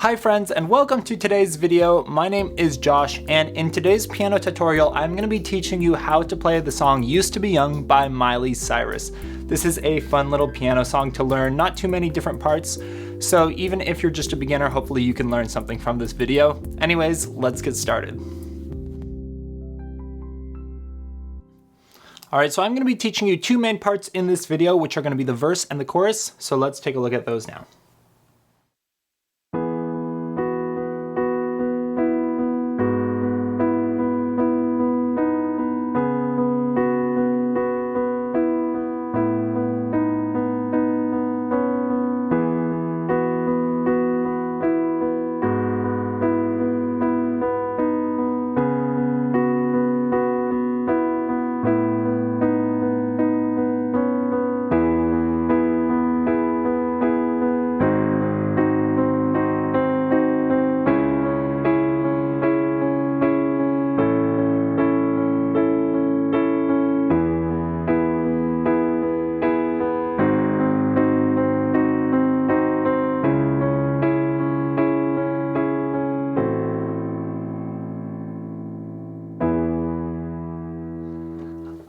Hi friends, and welcome to today's video. My name is Josh, and in today's piano tutorial, I'm going to be teaching you how to play the song Used to Be Young by Miley Cyrus. This is a fun little piano song to learn, not too many different parts, so even if you're just a beginner, hopefully you can learn something from this video. Anyways, let's get started. Alright, so I'm going to be teaching you two main parts in this video, which are going to be the verse and the chorus, so let's take a look at those now.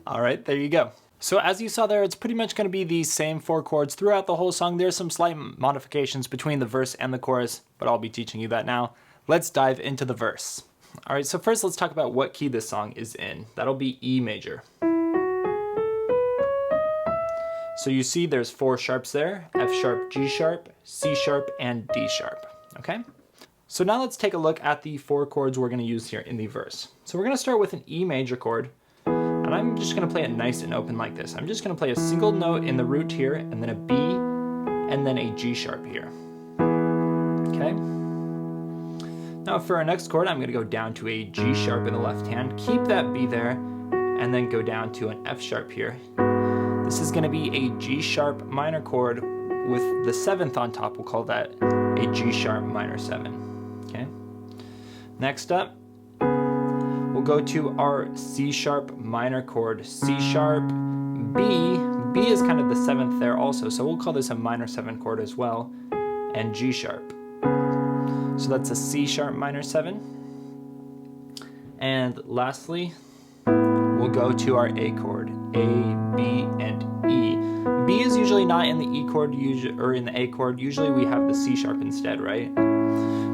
Alright, there you go. So as you saw there, it's pretty much going to be these same four chords throughout the whole song. There's some slight modifications between the verse and the chorus, but I'll be teaching you that now. Let's dive into the verse. Alright, so first let's talk about what key this song is in. That'll be E major. So you see there's four sharps there: F sharp, G sharp, C sharp, and D sharp. Okay? So now let's take a look at the four chords we're going to use here in the verse. So we're going to start with an E major chord. And I'm just going to play it nice and open like this. I'm just going to play a single note in the root here, and then a B, and then a G sharp here. Okay? Now for our next chord, I'm going to go down to a G sharp in the left hand, keep that B there, and then go down to an F sharp here. This is going to be a G sharp minor chord with the seventh on top. We'll call that a G sharp minor 7. Okay? Next up, we'll go to our C sharp minor chord, C sharp, B. B is kind of the seventh there also, so we'll call this a minor 7 chord as well, and G sharp. So that's a C sharp minor 7. And lastly, we'll go to our A chord, A, B, and E. B is usually not in the E chord or in the A chord. Usually we have the C sharp instead, right?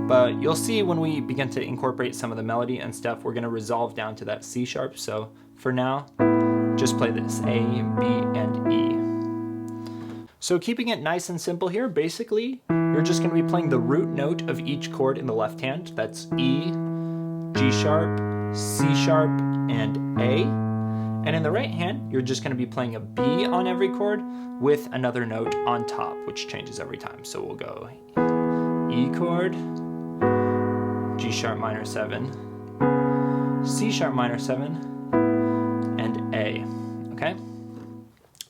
But you'll see when we begin to incorporate some of the melody and stuff, we're going to resolve down to that C sharp. So for now, just play this, A, B, and E. So keeping it nice and simple here, basically, you're just going to be playing the root note of each chord in the left hand. That's E, G sharp, C sharp, and A. And in the right hand, you're just going to be playing a B on every chord with another note on top, which changes every time. So we'll go E chord, G sharp minor 7, C sharp minor 7, and A. Okay?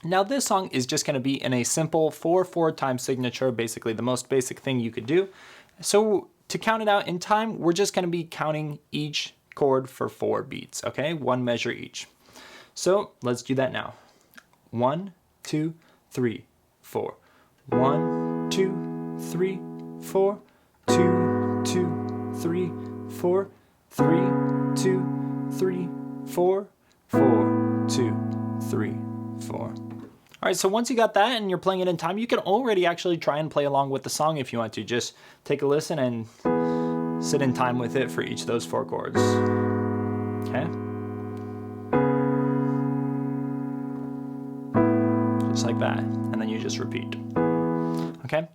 Now this song is just going to be in a simple 4/4 time signature, basically the most basic thing you could do. So to count it out in time, we're just going to be counting each chord for 4 beats, okay? 1 measure each. So let's do that now. 1, 2, 3, 4. 1, 2, 3, 4. 2, 2, 3, 4. 3, 2, 3, 4. 4, 2, 3, 4. Alright, so once you got that and you're playing it in time, you can already actually try and play along with the song if you want to. Just take a listen and sit in time with it for each of those 4 chords. Okay? Just like that. And then you just repeat. Okay?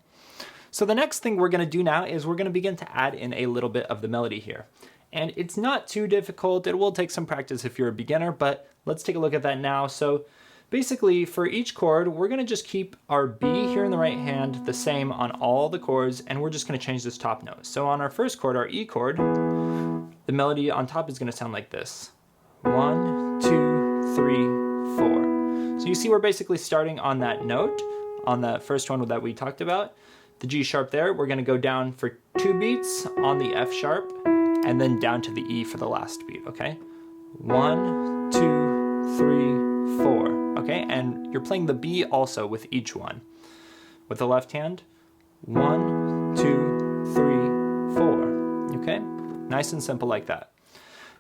So the next thing we're going to do now is we're going to begin to add in a little bit of the melody here. And it's not too difficult. It will take some practice if you're a beginner, but let's take a look at that now. So basically for each chord, we're going to just keep our B here in the right hand the same on all the chords, and we're just going to change this top note. So on our first chord, our E chord, the melody on top is going to sound like this. 1, 2, 3, 4. So you see we're basically starting on that note, on the first one that we talked about. The G sharp there, we're going to go down for 2 beats on the F sharp, and then down to the E for the last beat, okay? 1, 2, 3, 4, okay? And you're playing the B also with each one. With the left hand, 1, 2, 3, Nice and simple like that.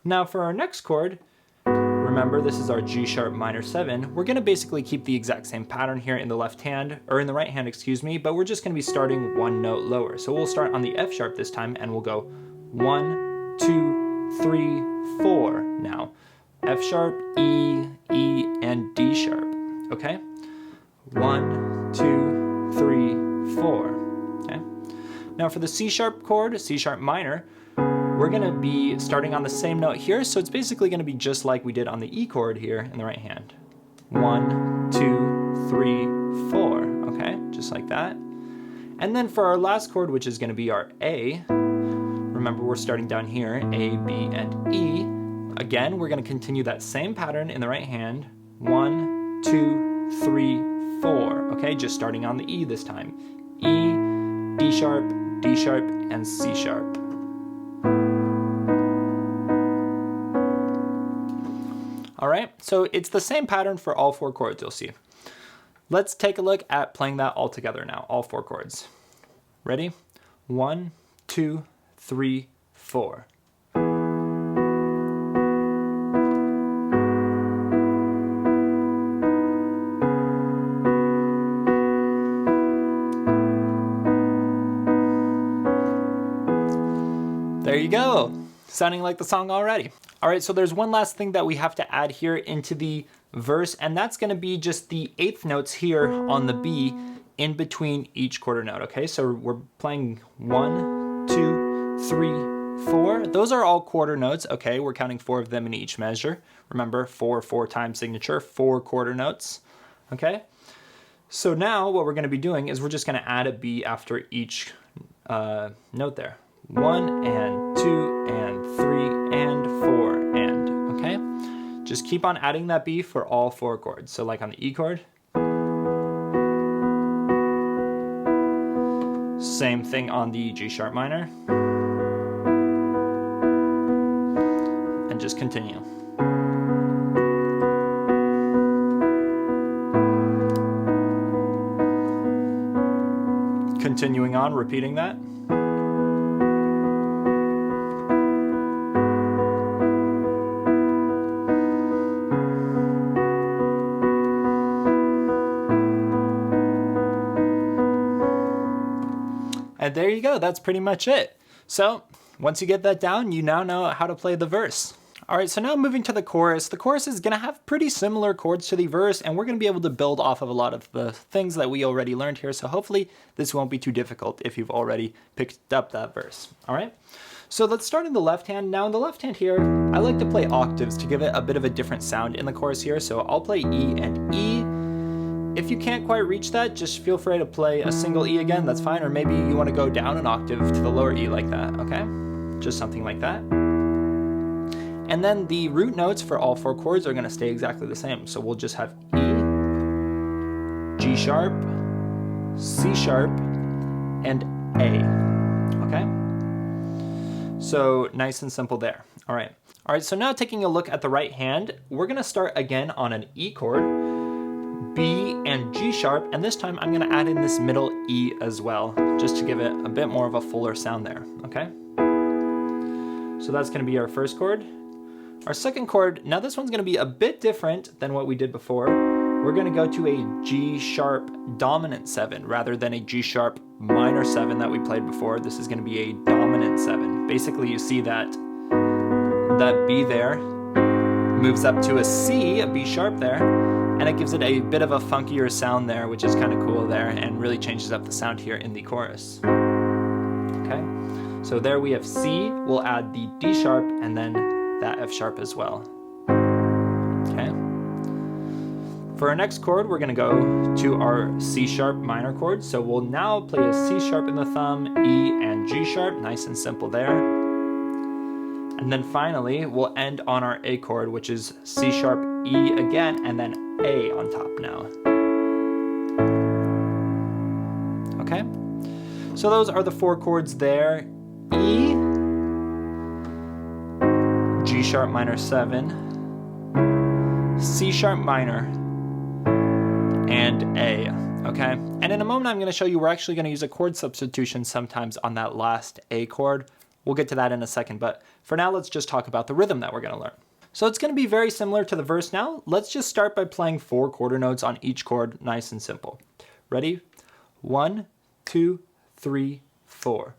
Now for our next chord, remember this is our G sharp minor 7. We're going to basically keep the exact same pattern here in the left hand, or in the right hand, excuse me, but we're just going to be starting one note lower. So we'll start on the F sharp this time, and we'll go 1, 2, 3, 4 now. F sharp, E, E, and D sharp, okay? 1, 2, 3, 4, okay? Now for the C sharp chord, C sharp minor, we're gonna be starting on the same note here, so it's basically gonna be just like we did on the E chord here in the right hand. 1, 2, 3, 4, okay? Just like that. And then for our last chord, which is gonna be our A, remember we're starting down here, A, B, and E. Again, we're gonna continue that same pattern in the right hand. 1, 2, 3, 4, okay? Just starting on the E this time. E, D sharp, and C sharp. All right, so it's the same pattern for all 4 chords, you'll see. Let's take a look at playing that all together now, all 4 chords. Ready? 1, 2, 3, 4. There you go, sounding like the song already. All right, so there's one last thing that we have to add here into the verse, and that's gonna be just the 8th notes here on the B in between each quarter note, okay? So we're playing 1, 2, 3, 4. Those are all quarter notes, okay? We're counting 4 of them in each measure. Remember, 4 time signature, 4 quarter notes, okay? So now what we're gonna be doing is we're just gonna add a B after each note there. 1 and 2 and 3 and 4 and, okay? Just keep on adding that B for all 4 chords. So like on the E chord. Same thing on the G sharp minor. And just continue. Continuing on, repeating that. And there you go, that's pretty much it. So once you get that down, you now know how to play the verse. All right, so now moving to the chorus. The chorus is gonna have pretty similar chords to the verse, and we're gonna be able to build off of a lot of the things that we already learned here, so hopefully this won't be too difficult if you've already picked up that verse, all right? So let's start in the left hand. Now in the left hand here, I like to play octaves to give it a bit of a different sound in the chorus here, so I'll play E and E. If you can't quite reach that, just feel free to play a single E again, that's fine, or maybe you want to go down an octave to the lower E like that, okay? Just something like that. And then the root notes for all 4 chords are going to stay exactly the same, so we'll just have E, G sharp, C sharp, and A, okay? So nice and simple there, all right. All right, so now taking a look at the right hand, we're going to start again on an E chord, B and G sharp, and this time I'm gonna add in this middle E as well, just to give it a bit more of a fuller sound there, okay? So that's gonna be our first chord. Our second chord, now this one's gonna be a bit different than what we did before. We're gonna go to a G sharp dominant 7 rather than a G sharp minor 7 that we played before. This is gonna be a dominant 7. Basically, you see that B there moves up to a C, a B sharp there, and it gives it a bit of a funkier sound there, which is kind of cool there, and really changes up the sound here in the chorus. Okay, so there we have C, we'll add the D sharp, and then that F sharp as well. Okay. For our next chord, we're gonna go to our C sharp minor chord, so we'll now play a C sharp in the thumb, E and G sharp, nice and simple there. And then finally, we'll end on our A chord, which is C sharp, E again, and then A on top now. Okay, so those are the 4 chords there. E, G sharp minor 7, C sharp minor, and A, okay? And in a moment I'm gonna show you we're actually gonna use a chord substitution sometimes on that last A chord. We'll get to that in a second, but for now, let's just talk about the rhythm that we're gonna learn. So it's gonna be very similar to the verse now. Let's just start by playing 4 quarter notes on each chord, nice and simple. Ready? 1, 2, 3, 4.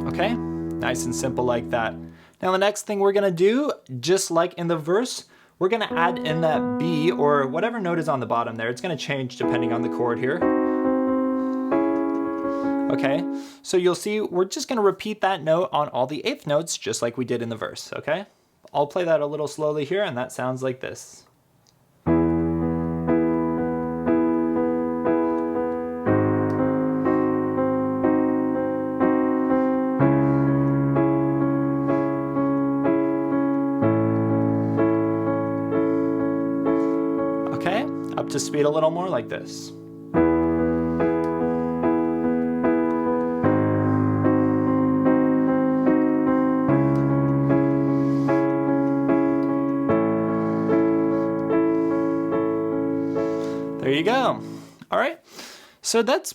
Okay, nice and simple like that. Now the next thing we're gonna do, just like in the verse, we're gonna add in that B or whatever note is on the bottom there. It's gonna change depending on the chord here. Okay, so you'll see we're just gonna repeat that note on all the 8th notes just like we did in the verse, okay? I'll play that a little slowly here and that sounds like this. Okay, up to speed a little more like this. There you go. All right, so that's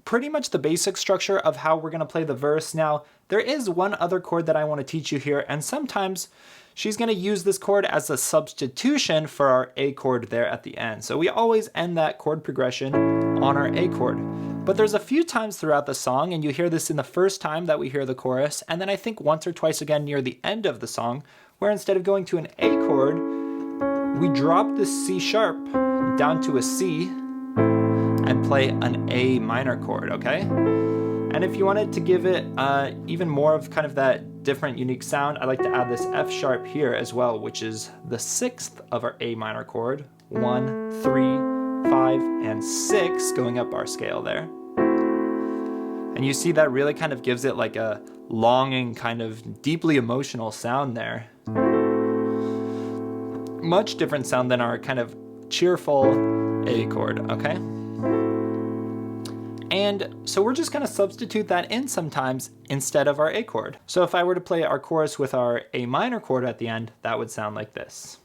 pretty much the basic structure of how we're gonna play the verse. Now, there is one other chord that I wanna teach you here, and sometimes she's gonna use this chord as a substitution for our A chord there at the end. So we always end that chord progression on our A chord. But there's a few times throughout the song, and you hear this in the first time that we hear the chorus, and then I think once or twice again near the end of the song, where instead of going to an A chord, we drop the C sharp down to a C and play an A minor chord, okay? And if you wanted to give it even more of kind of that different unique sound, I like to add this F sharp here as well, which is the 6th of our A minor chord. 1, 3, 5, and 6 going up our scale there. And you see that really kind of gives it like a longing, kind of deeply emotional sound there. Much different sound than our kind of cheerful A chord, okay? And so we're just gonna substitute that in sometimes instead of our A chord. So if I were to play our chorus with our A minor chord at the end, that would sound like this.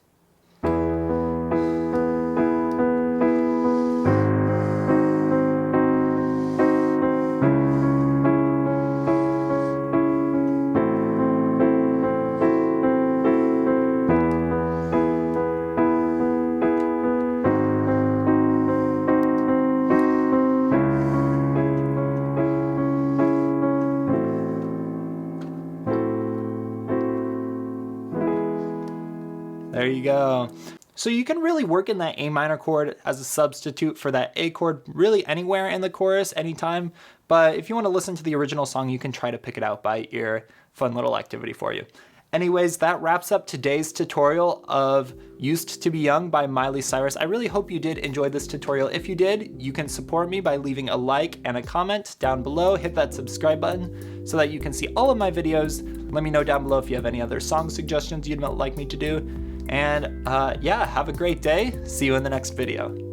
There you go. So you can really work in that A minor chord as a substitute for that A chord really anywhere in the chorus, anytime. But if you want to listen to the original song, you can try to pick it out by ear. Fun little activity for you. Anyways, that wraps up today's tutorial of Used to Be Young by Miley Cyrus. I really hope you did enjoy this tutorial. If you did, you can support me by leaving a like and a comment down below. Hit that subscribe button so that you can see all of my videos. Let me know down below if you have any other song suggestions you'd like me to do. And yeah, have a great day. See you in the next video.